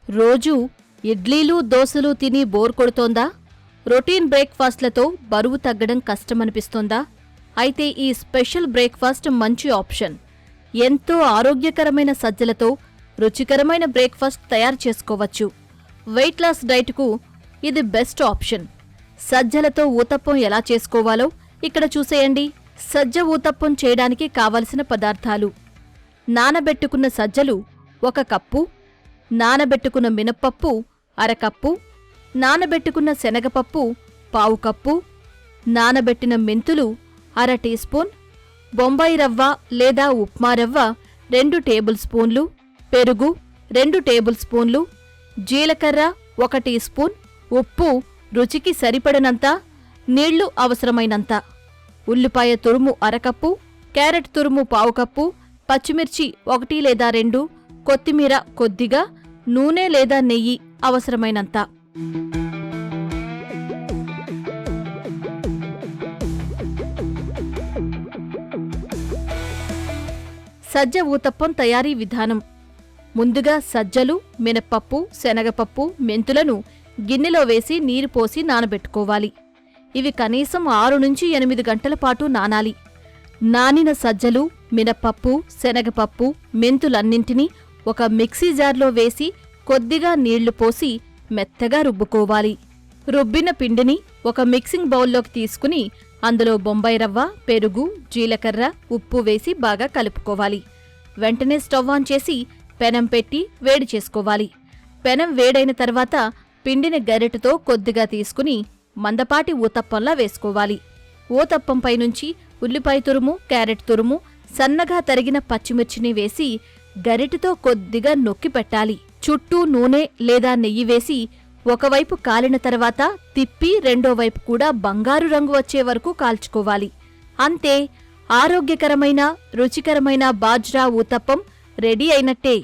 రోజూ ఇడ్లీలు దోశలు తిని బోర్ కొడుతోందా? రొటీన్ బ్రేక్ఫాస్ట్లతో బరువు తగ్గడం కష్టమనిపిస్తోందా? అయితే ఈ స్పెషల్ బ్రేక్ఫాస్ట్ మంచి ఆప్షన్. ఎంతో ఆరోగ్యకరమైన సజ్జలతో రుచికరమైన బ్రేక్ఫాస్ట్ తయారు చేసుకోవచ్చు. వెయిట్ లాస్ డైట్కు ఇది బెస్ట్ ఆప్షన్. సజ్జలతో ఊతప్పం ఎలా చేసుకోవాలో ఇక్కడ చూసేయండి. సజ్జ ఊతప్పం చేయడానికి కావలసిన పదార్థాలు: నానబెట్టుకున్న సజ్జలు 1 కప్పు, నానబెట్టుకున్న మినప్పప్పు అరకప్పు, నానబెట్టుకున్న శనగపప్పు 1/4 కప్పు, నానబెట్టిన మెంతులు 1/2 టీ స్పూన్, బొంబాయి రవ్వ లేదా ఉప్మా రవ్వ 2 టేబుల్ స్పూన్లు, పెరుగు 2 టేబుల్ స్పూన్లు, జీలకర్ర 1 టీ స్పూన్, ఉప్పు రుచికి సరిపడినంత, నీళ్లు అవసరమైనంత, ఉల్లిపాయ తురుము అరకప్పు, క్యారెట్ తురుము 1/4 కప్పు, పచ్చిమిర్చి 1 లేదా 2, కొత్తిమీర కొద్దిగా, నూనె లేదా నెయ్యి అవసరమైనంత. సజ్జ ఊతప్పం తయారీ విధానం: ముందుగా సజ్జలు, మినప్పప్పు, శనగపప్పు, మెంతులను గిన్నెలో వేసి నీరు పోసి నానబెట్టుకోవాలి. ఇవి కనీసం 6 నుంచి 8 గంటల పాటు నానాలి. నానిన సజ్జలు, మినప్పప్పు, శనగపప్పు, మెంతులన్నింటినీ ఒక మిక్సీ జార్లో వేసి కొద్దిగా నీళ్లు పోసి మెత్తగా రుబ్బుకోవాలి. రుబ్బిన పిండిని ఒక మిక్సింగ్ బౌల్లోకి తీసుకుని అందులో బొంబాయి రవ్వ, పెరుగు, జీలకర్ర, ఉప్పు వేసి బాగా కలుపుకోవాలి. వెంటనే స్టవ్ ఆన్ చేసి పెనం పెట్టి వేడి చేసుకోవాలి. పెనం వేడైన తర్వాత పిండిని గరిటెతో కొద్దిగా తీసుకుని మందపాటి ఊతప్పంలా వేసుకోవాలి. ఊతప్పంపై నుంచి ఉల్లిపాయ తురుము, క్యారెట్ తురుము, సన్నగా తరిగిన పచ్చిమిర్చిని వేసి గరిటెతో కొద్దిగా నొక్కి పెట్టాలి. చుట్టూ నూనె లేదా నెయ్యి వేసి ఒకవైపు కాలిన తర్వాత తిప్పి రెండో వైపు కూడా బంగారు రంగు వచ్చే వరకు కాల్చుకోవాలి. అంతే, ఆరోగ్యకరమైన రుచికరమైన బాజ్రా ఊతప్పం రెడీ అయినట్టే.